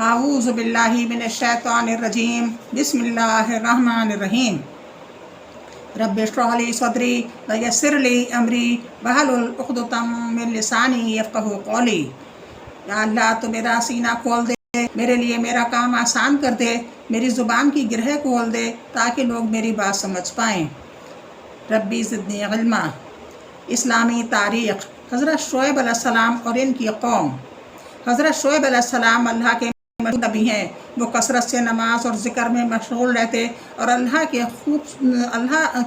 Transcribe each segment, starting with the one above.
اعوذ باللہ من الشیطان الرجیم بسم اللہ الرحمن الرحیم رب اشرح لی صدری ویسر لی امری واحلل عقدۃ من لسانی یفقہوا قولی۔ یا اللہ تو میرا سینہ کھول دے، میرے لیے میرا کام آسان کر دے، میری زبان کی گرہ کھول دے تاکہ لوگ میری بات سمجھ پائیں۔ ربی زدنی علما۔ اسلامی تاریخ۔ حضرت شعیب علیہ السلام اور ان کی قوم۔ حضرت شعیب علیہ السلام اللہ کے نبی ہیں۔ وہ کثرت سے نماز اور ذکر میں مشغول رہتے اور اللہ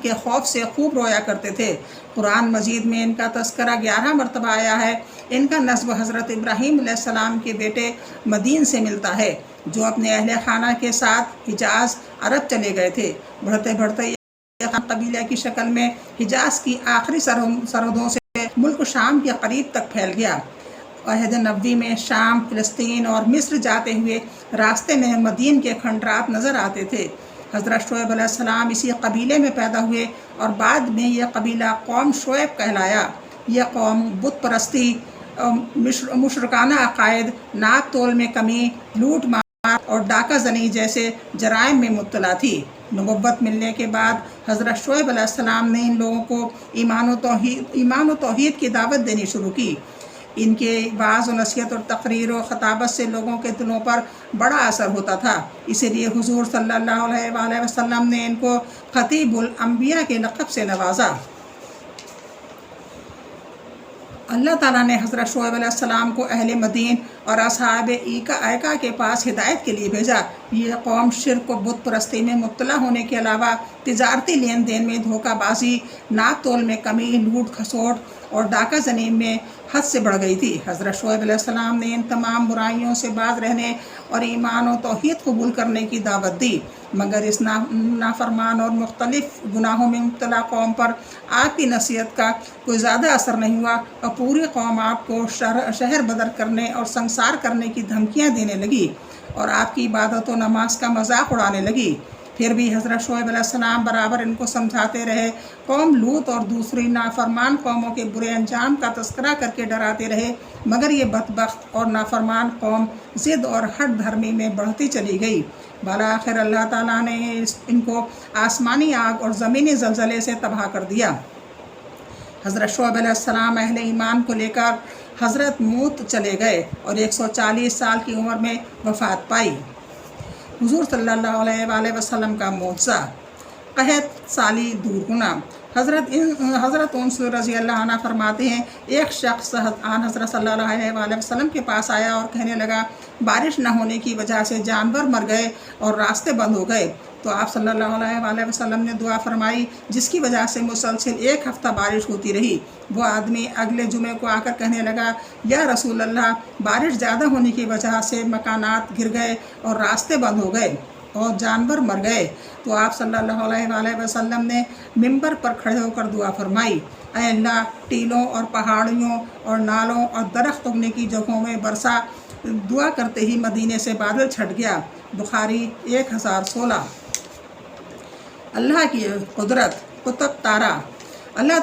کے خوف سے خوب رویا کرتے تھے۔ قرآن مجید میں ان کا تذکرہ 11 مرتبہ آیا ہے۔ ان کا نسب حضرت ابراہیم علیہ السلام کے بیٹے مدین سے ملتا ہے، جو اپنے اہل خانہ کے ساتھ حجاز عرب چلے گئے تھے۔ بڑھتے بڑھتے قبیلہ کی شکل میں حجاز کی آخری سرحدوں سے ملک شام کے قریب تک پھیل گیا۔ عہد نبوی میں شام، فلسطین اور مصر جاتے ہوئے راستے میں مدین کے کھنڈرات نظر آتے تھے۔ حضرت شعیب علیہ السلام اسی قبیلے میں پیدا ہوئے اور بعد میں یہ قبیلہ قوم شعیب کہلایا۔ یہ قوم بت پرستی، مشرکانہ عقائد، ناپ تول میں کمی، لوٹ مار اور ڈاکہ زنی جیسے جرائم میں مبتلا تھی۔ نبوت ملنے کے بعد حضرت شعیب علیہ السلام نے ان لوگوں کو ایمان و توحید کی دعوت دینی شروع کی۔ ان کے وعظ و نصیحت اور تقریر و خطابت سے لوگوں کے دلوں پر بڑا اثر ہوتا تھا، اسی لیے حضور صلی اللہ علیہ وآلہ وسلم نے ان کو خطیب الانبیاء کے لقب سے نوازا۔ اللہ تعالیٰ نے حضرت شعیب علیہ السلام کو اہل مدین اور اصحاب ایکا کے پاس ہدایت کے لیے بھیجا۔ یہ قوم شرک و بت پرستی میں مبتلا ہونے کے علاوہ تجارتی لین دین میں دھوکہ بازی، ناپ تول میں کمی، لوٹ کھسوٹ اور ڈاکہ زنی میں حد سے بڑھ گئی تھی۔ حضرت شعیب علیہ السلام نے ان تمام برائیوں سے باز رہنے اور ایمان و توحید قبول کرنے کی دعوت دی، مگر اس نافرمان اور مختلف گناہوں میں مبتلا قوم پر آپ کی نصیحت کا کوئی زیادہ اثر نہیں ہوا اور پوری قوم آپ کو شہر بدر کرنے اور سنسار کرنے کی دھمکیاں دینے لگی اور آپ کی عبادت و نماز کا مذاق اڑانے لگی۔ پھر بھی حضرت شعیب علیہ السلام برابر ان کو سمجھاتے رہے۔ قوم لوط اور دوسری نافرمان قوموں کے برے انجام کا تذکرہ کر کے ڈراتے رہے، مگر یہ بدبخت اور نافرمان قوم ضد اور ہٹ دھرمی میں بڑھتی چلی گئی۔ بالآخر اللہ تعالیٰ نے ان کو آسمانی آگ اور زمینی زلزلے سے تباہ کر دیا۔ حضرت شعیب علیہ السلام اہل ایمان کو لے کر حضرت موت چلے گئے اور 140 سال کی عمر میں وفات پائی۔ حضور صلی اللہ علیہ وآلہ وسلم کا معجزہ، قحط سالی دور ہونا۔ حضرت انس رضی اللہ عنہ فرماتے ہیں، ایک شخص حضرت صلی اللہ علیہ وآلہ وسلم کے پاس آیا اور کہنے لگا، بارش نہ ہونے کی وجہ سے جانور مر گئے اور راستے بند ہو گئے۔ تو آپ صلی اللہ علیہ وآلہ وسلم نے دعا فرمائی، جس کی وجہ سے مسلسل 1 ہفتہ بارش ہوتی رہی۔ وہ آدمی اگلے جمعے کو آ کر کہنے لگا، یا رسول اللہ، بارش زیادہ ہونے کی وجہ سے مکانات گر گئے اور راستے بند ہو گئے اور جانور مر گئے۔ تو آپ صلی اللہ علیہ وآلہ وسلم نے ممبر پر کھڑے ہو کر دعا فرمائی، اے اللہ، ٹیلوں اور پہاڑیوں اور نالوں اور درخت اگنے کی جگہوں میں برسا۔ دعا کرتے ہی مدینے سے بادل چھٹ گیا۔ بخاری 1016۔ اللہ کی قدرت، قطب تارہ۔ اللہ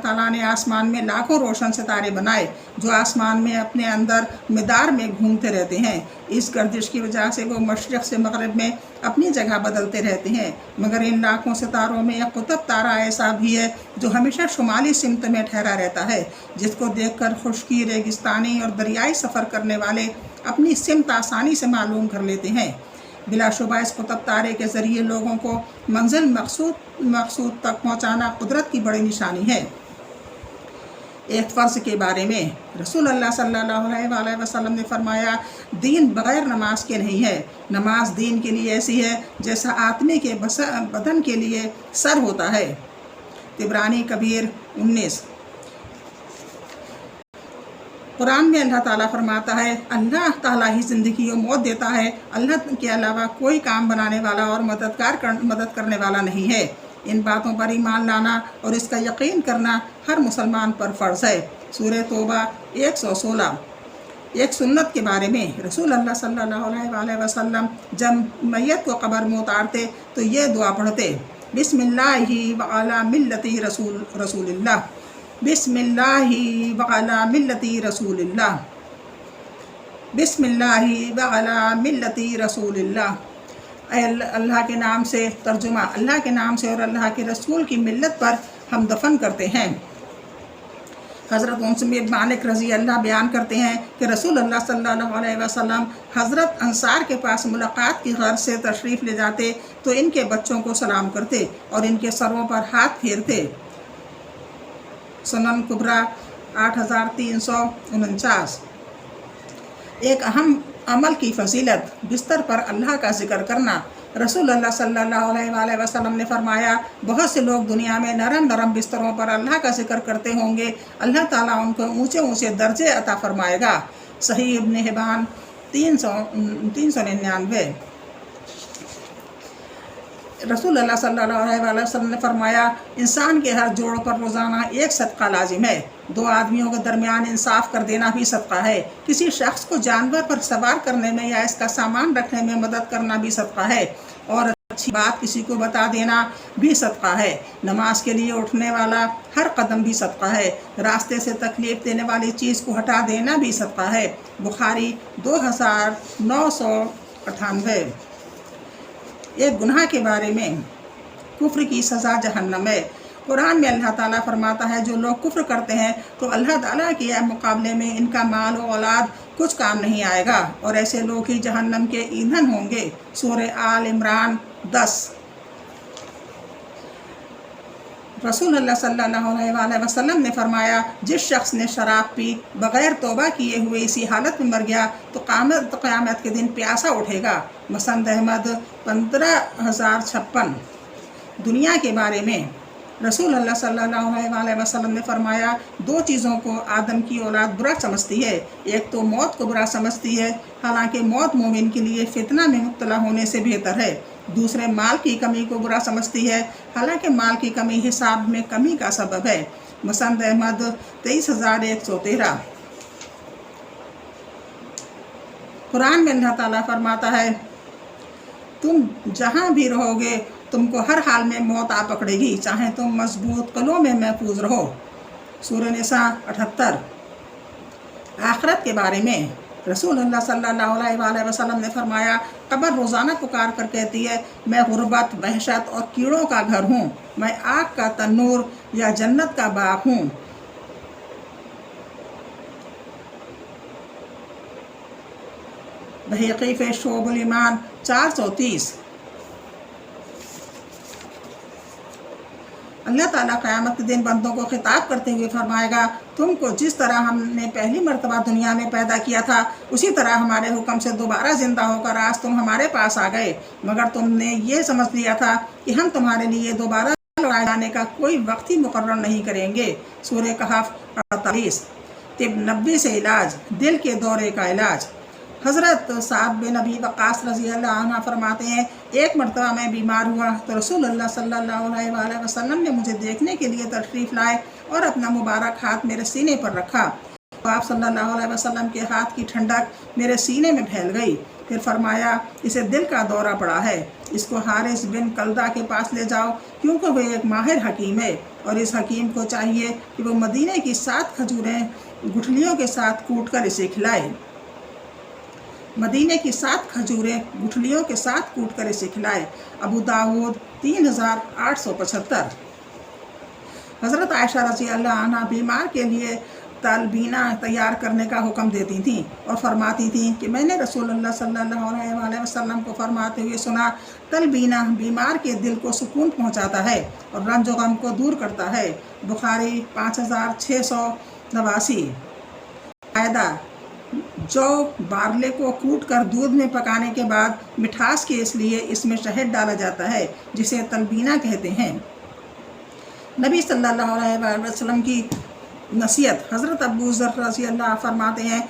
تعالیٰ نے آسمان میں لاکھوں روشن ستارے بنائے جو آسمان میں اپنے اندر مدار میں گھومتے رہتے ہیں۔ اس گردش کی وجہ سے وہ مشرق سے مغرب میں اپنی جگہ بدلتے رہتے ہیں، مگر ان لاکھوں ستاروں میں ایک قطب تارہ ایسا بھی ہے جو ہمیشہ شمالی سمت میں ٹھہرا رہتا ہے، جس کو دیکھ کر خشکی، ریگستانی اور دریائی سفر کرنے والے اپنی سمت آسانی سے معلوم کر لیتے ہیں۔ بلا شبہ اس قطب تارے کے ذریعے لوگوں کو منزل مقصود تک پہنچانا قدرت کی بڑی نشانی ہے۔ ایک فرض کے بارے میں رسول اللہ صلی اللہ علیہ وآلہ وسلم نے فرمایا، دین بغیر نماز کے نہیں ہے۔ نماز دین کے لیے ایسی ہے جیسا آدمی کے بدن کے لیے سر ہوتا ہے۔ طبرانی کبیر 19۔ قرآن میں اللہ تعالیٰ فرماتا ہے، اللہ تعالیٰ ہی زندگی و موت دیتا ہے، اللہ کے علاوہ کوئی کام بنانے والا اور مدد کرنے والا نہیں ہے۔ ان باتوں پر ایمان لانا اور اس کا یقین کرنا ہر مسلمان پر فرض ہے۔ سورہ توبہ 116۔ ایک سنت کے بارے میں رسول اللہ صلی اللہ علیہ وآلہ وسلم جب میت کو قبر میں اتارتے تو یہ دعا پڑھتے، بسم اللہ وعلی ملتی رسول اللہ، بسم اللہ وعلی ملتی رسول اللہ۔ بسم اللہ وعلی ملتی رسول اللہ، اے اللہ کے نام سے، ترجمہ اللہ کے نام سے اور اللہ کے رسول کی ملت پر ہم دفن کرتے ہیں۔ حضرت انس بن مالک رضی اللہ بیان کرتے ہیں کہ رسول اللہ صلی اللہ علیہ وسلم حضرت انصار کے پاس ملاقات کی غرض سے تشریف لے جاتے تو ان کے بچوں کو سلام کرتے اور ان کے سروں پر ہاتھ پھیرتے۔ سنن کبریٰ 8349۔ ایک اہم عمل کی فضیلت، بستر پر اللہ کا ذکر کرنا۔ رسول اللہ صلی اللہ علیہ وآلہ وسلم نے فرمایا، بہت سے لوگ دنیا میں نرم نرم بستروں پر اللہ کا ذکر کرتے ہوں گے، اللہ تعالیٰ ان کو اونچے اونچے درجے عطا فرمائے گا۔ صحیح ابن حبان 399۔ رسول اللہ صلی اللہ علیہ وآلہ وسلم نے فرمایا، انسان کے ہر جوڑ پر روزانہ ایک صدقہ لازم ہے۔ دو آدمیوں کے درمیان انصاف کر دینا بھی صدقہ ہے۔ کسی شخص کو جانور پر سوار کرنے میں یا اس کا سامان رکھنے میں مدد کرنا بھی صدقہ ہے، اور اچھی بات کسی کو بتا دینا بھی صدقہ ہے۔ نماز کے لیے اٹھنے والا ہر قدم بھی صدقہ ہے۔ راستے سے تکلیف دینے والی چیز کو ہٹا دینا بھی صدقہ ہے۔ بخاری 2998۔ ایک گناہ کے بارے میں، کفر کی سزا جہنم ہے۔ قرآن میں اللہ تعالیٰ فرماتا ہے، جو لوگ کفر کرتے ہیں تو اللہ تعالیٰ کے مقابلے میں ان کا مال و اولاد کچھ کام نہیں آئے گا، اور ایسے لوگ ہی جہنم کے ایندھن ہوں گے۔ سورہ آل عمران 10۔ رسول اللہ صلی اللہ علیہ وآلہ وسلم نے فرمایا، جس شخص نے شراب پی بغیر توبہ کیے ہوئے اسی حالت میں مر گیا تو قیامت کے دن پیاسا اٹھے گا۔ مسند احمد 15056۔ دنیا کے بارے میں، رسول اللہ صلی اللہ علیہ وآلہ وسلم نے فرمایا، دو چیزوں کو آدم کی اولاد برا سمجھتی ہے۔ ایک تو موت کو برا سمجھتی ہے، حالانکہ موت مومن کے لیے فتنہ میں مبتلا ہونے سے بہتر ہے۔ دوسرے مال کی کمی کو برا سمجھتی ہے، حالانکہ مال کی کمی حساب میں کمی کا سبب ہے۔ مسند احمد 23113۔ قرآن میں اللہ تعالیٰ فرماتا ہے، تم جہاں بھی رہو گے تم کو ہر حال میں موت آ پکڑے گی، چاہے تم مضبوط قلعوں میں محفوظ رہو۔ سورہ نساء 78۔ آخرت کے بارے میں، رسول اللہ صلی اللہ علیہ وآلہ وسلم نے فرمایا، قبر روزانہ پکار کر کہتی ہے، میں غربت، وحشت اور کیڑوں کا گھر ہوں، میں آگ کا تنور یا جنت کا باغ ہوں۔ بحقی فی شعب الایمان 430۔ اللہ تعالیٰ قیامت کے دن بندوں کو خطاب کرتے ہوئے فرمائے گا، تم کو جس طرح ہم نے پہلی مرتبہ دنیا میں پیدا کیا تھا اسی طرح ہمارے حکم سے دوبارہ زندہ ہو کر آج تم ہمارے پاس آ گئے، مگر تم نے یہ سمجھ لیا تھا کہ ہم تمہارے لیے دوبارہ لوٹائے جانے کا کوئی وقت ہی مقرر نہیں کریں گے۔ سورہ کہف 48۔ طب 90 سے علاج، دل کے دورے کا علاج۔ حضرت سعد بن ابی وقاص رضی اللہ عنہ فرماتے ہیں، ایک مرتبہ میں بیمار ہوا تو رسول اللہ صلی اللہ علیہ وآلہ وسلم نے مجھے دیکھنے کے لیے تشریف لائے اور اپنا مبارک ہاتھ میرے سینے پر رکھا۔ آپ صلی اللہ علیہ وسلم کے ہاتھ کی ٹھنڈک میرے سینے میں پھیل گئی۔ پھر فرمایا، اسے دل کا دورہ پڑا ہے، اس کو حارث بن کلدہ کے پاس لے جاؤ، کیونکہ وہ ایک ماہر حکیم ہے، اور اس حکیم کو چاہیے کہ وہ مدینے کی 7 کھجوریں گٹھلیوں کے ساتھ کوٹ کر اسے کھلائے۔ مدینے کی 7 کھجوریں گٹھلیوں کے ساتھ کوٹ کر اسے کھلائے۔ ابو داؤد 3875۔ حضرت عائشہ رضی اللہ عنہ بیمار کے لیے تلبینہ تیار کرنے کا حکم دیتی تھیں اور فرماتی تھیں کہ میں نے رسول اللہ صلی اللہ علیہ وآلہ وسلم کو فرماتے ہوئے سنا، تلبینہ بیمار کے دل کو سکون پہنچاتا ہے اور رنج و غم کو دور کرتا ہے۔ بخاری 5689۔ فائدہ: جو بارلے کو کوٹ کر دودھ میں پکانے کے بعد مٹھاس کے اس لیے اس میں شہد ڈالا جاتا ہے، جسے تلبینہ کہتے ہیں۔ نبی صلی اللہ علیہ وآلہ وسلم کی نصیحت۔ حضرت ابو ذر رضی اللہ فرماتے ہیں،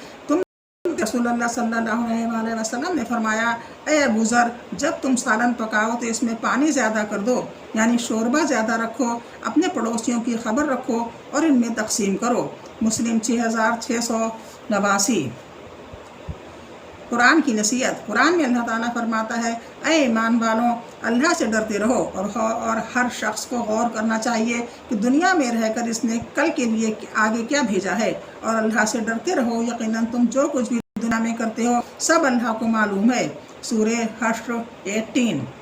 رسول اللہ صلی اللہ علیہ وآلہ وسلم نے فرمایا، اے ابو ذر، جب تم سالن پکاؤ تو اس میں پانی زیادہ کر دو، یعنی شوربہ زیادہ رکھو، اپنے پڑوسیوں کی خبر رکھو اور ان میں تقسیم کرو۔ مسلم 6689۔ قرآن کی نصیحت۔ قرآن میں اللہ تعالیٰ فرماتا ہے، اے ایمان والوں، اللہ سے ڈرتے رہو، اور ہر شخص کو غور کرنا چاہیے کہ دنیا میں رہ کر اس نے کل کے لیے آگے کیا بھیجا ہے، اور اللہ سے ڈرتے رہو، یقیناً تم جو کچھ بھی دنیا میں کرتے ہو، سب اللہ کو معلوم ہے۔ سورہ حشر 18۔